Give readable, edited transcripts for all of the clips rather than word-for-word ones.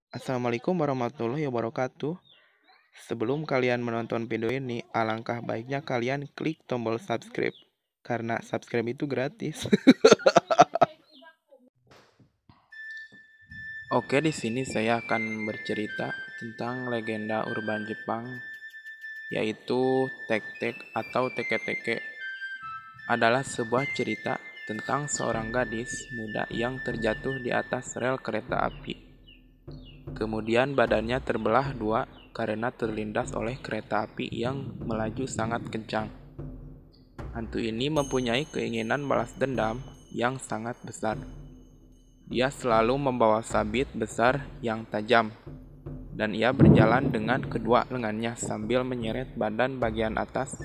Assalamualaikum warahmatullahi wabarakatuh. Sebelum kalian menonton video ini, alangkah baiknya kalian klik tombol subscribe karena subscribe itu gratis. Oke, di sini saya akan bercerita tentang legenda urban Jepang, yaitu tek-tek atau teke-teke. Adalah sebuah cerita tentang seorang gadis muda yang terjatuh di atas rel kereta api. Kemudian badannya terbelah dua karena terlindas oleh kereta api yang melaju sangat kencang. Hantu ini mempunyai keinginan balas dendam yang sangat besar. Dia selalu membawa sabit besar yang tajam, dan ia berjalan dengan kedua lengannya sambil menyeret badan bagian atas.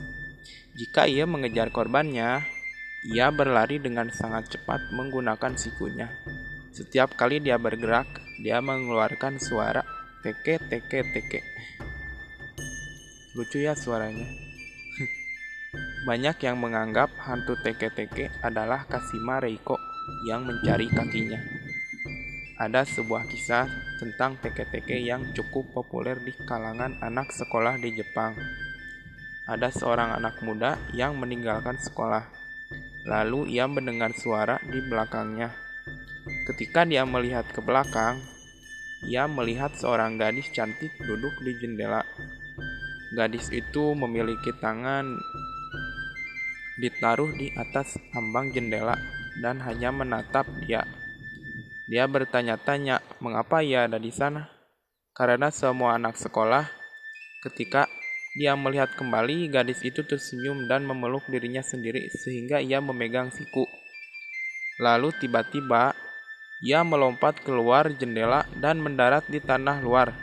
Jika ia mengejar korbannya, ia berlari dengan sangat cepat menggunakan sikunya. Setiap kali dia bergerak, dia mengeluarkan suara teke teke teke. Lucu ya suaranya. Banyak yang menganggap hantu teke teke adalah Kashima Reiko yang mencari kakinya. Ada sebuah kisah tentang teke teke yang cukup populer di kalangan anak sekolah di Jepang. Ada seorang anak muda yang meninggalkan sekolah. Lalu ia mendengar suara di belakangnya. Ketika dia melihat ke belakang, ia melihat seorang gadis cantik duduk di jendela. Gadis itu memiliki tangan ditaruh di atas ambang jendela dan hanya menatap dia. Dia bertanya-tanya mengapa ia ada di sana. Karena semua anak sekolah, ketika dia melihat kembali, gadis itu tersenyum dan memeluk dirinya sendiri sehingga ia memegang siku. Lalu tiba-tiba, ia melompat keluar jendela dan mendarat di tanah luar.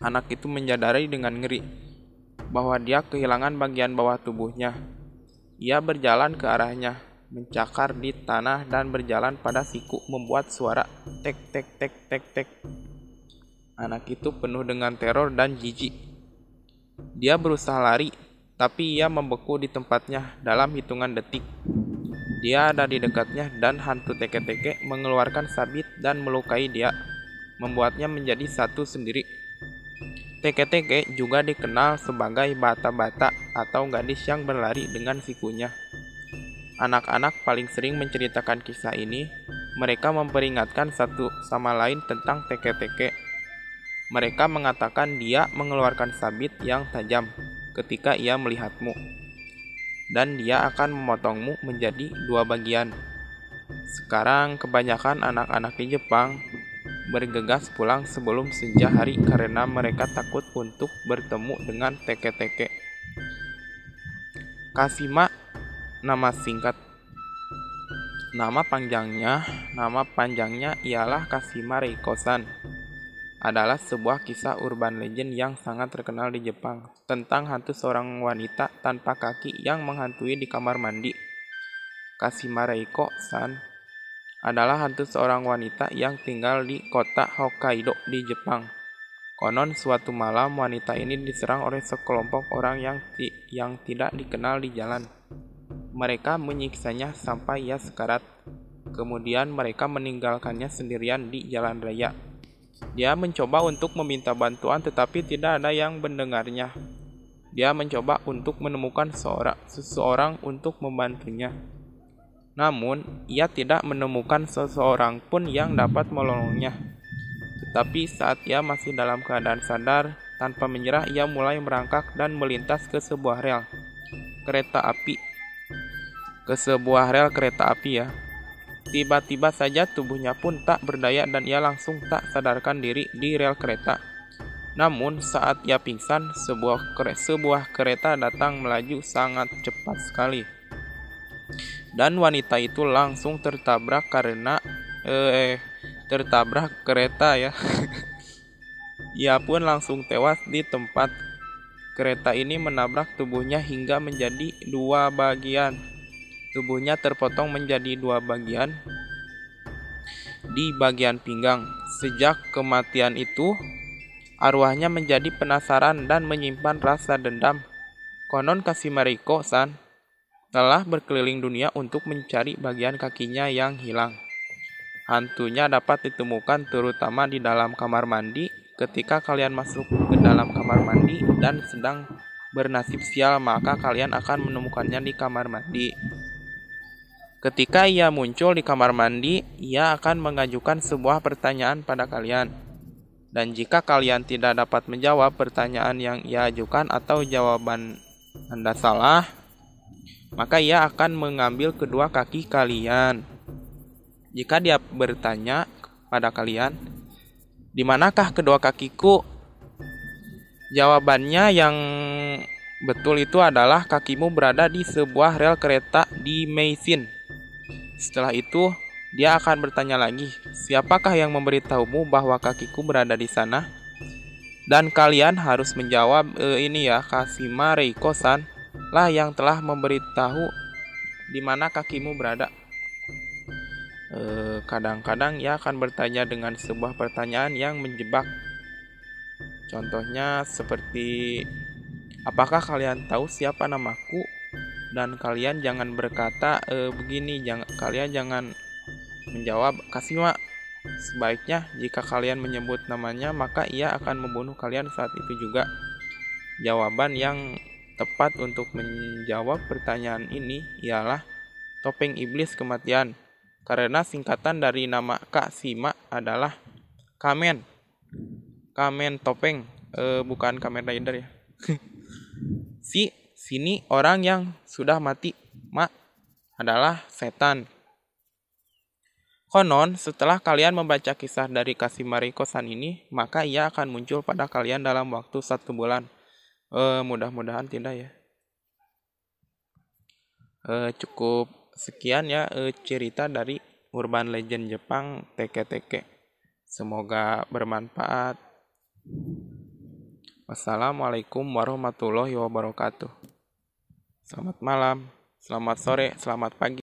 Anak itu menyadari dengan ngeri bahwa dia kehilangan bagian bawah tubuhnya. Ia berjalan ke arahnya, mencakar di tanah dan berjalan pada siku membuat suara tek tek tek tek tek. Anak itu penuh dengan teror dan jijik. Dia berusaha lari, tapi ia membeku di tempatnya dalam hitungan detik. Dia ada di dekatnya dan hantu teke-teke mengeluarkan sabit dan melukai dia, membuatnya menjadi satu sendiri. Teke-teke juga dikenal sebagai bata-bata atau gadis yang berlari dengan sikunya. Anak-anak paling sering menceritakan kisah ini. Mereka memperingatkan satu sama lain tentang teke-teke. Mereka mengatakan dia mengeluarkan sabit yang tajam ketika ia melihatmu, dan dia akan memotongmu menjadi dua bagian. Sekarang kebanyakan anak-anak di Jepang bergegas pulang sebelum senja hari karena mereka takut untuk bertemu dengan teke-teke. Kashima nama singkat. Nama panjangnya ialah Kashima Reiko-san. Adalah sebuah kisah urban legend yang sangat terkenal di Jepang tentang hantu seorang wanita tanpa kaki yang menghantui di kamar mandi. Kashima Reiko-san adalah hantu seorang wanita yang tinggal di kota Hokkaido di Jepang. Konon suatu malam wanita ini diserang oleh sekelompok orang yang tidak dikenal di jalan. Mereka menyiksanya sampai ia sekarat. Kemudian mereka meninggalkannya sendirian di jalan raya. Dia mencoba untuk meminta bantuan tetapi tidak ada yang mendengarnya. Dia mencoba untuk menemukan seseorang untuk membantunya. Namun, ia tidak menemukan seseorang pun yang dapat menolongnya. Tetapi saat ia masih dalam keadaan sadar, tanpa menyerah ia mulai merangkak dan melintas ke sebuah rel kereta api. Ya. Tiba-tiba saja tubuhnya pun tak berdaya dan ia langsung tak sadarkan diri di rel kereta. Namun saat ia pingsan, sebuah kereta datang melaju sangat cepat sekali. Dan wanita itu langsung tertabrak kereta ya. Ia pun langsung tewas di tempat. Kereta ini menabrak tubuhnya hingga menjadi dua bagian. Tubuhnya terpotong menjadi dua bagian di bagian pinggang. Sejak kematian itu, arwahnya menjadi penasaran dan menyimpan rasa dendam. Konon Kashima Reiko-san telah berkeliling dunia untuk mencari bagian kakinya yang hilang. hantunya dapat ditemukan terutama di dalam kamar mandi. Ketika kalian masuk ke dalam kamar mandi dan sedang bernasib sial, maka kalian akan menemukannya di kamar mandi. Ketika ia muncul di kamar mandi, ia akan mengajukan sebuah pertanyaan pada kalian. Dan jika kalian tidak dapat menjawab pertanyaan yang ia ajukan atau jawaban Anda salah, maka ia akan mengambil kedua kaki kalian. Jika dia bertanya pada kalian, "Di manakah kedua kakiku?" Jawabannya yang betul itu adalah kakimu berada di sebuah rel kereta di Meissen. Setelah itu, dia akan bertanya lagi, "Siapakah yang memberitahumu bahwa kakiku berada di sana?" Dan kalian harus menjawab, Kashima Reiko-san lah yang telah memberitahu di mana kakimu berada. Kadang-kadang ia akan bertanya dengan sebuah pertanyaan yang menjebak. Contohnya seperti, "Apakah kalian tahu siapa namaku?" Dan kalian jangan berkata kalian jangan menjawab "Kashima". Sebaiknya jika kalian menyebut namanya, maka ia akan membunuh kalian saat itu juga. Jawaban yang tepat untuk menjawab pertanyaan ini ialah topeng iblis kematian. Karena singkatan dari nama Kashima adalah Kamen. Kamen topeng, bukan Kamen Rider ya. Sini orang yang sudah mati, adalah setan. Konon, setelah kalian membaca kisah dari Kashima Reiko-san ini, maka ia akan muncul pada kalian dalam waktu 1 bulan. Mudah-mudahan tidak ya. Cukup sekian ya cerita dari urban legend Jepang Teke-Teke. Semoga bermanfaat. Wassalamualaikum warahmatullahi wabarakatuh. Selamat malam, selamat sore, selamat pagi.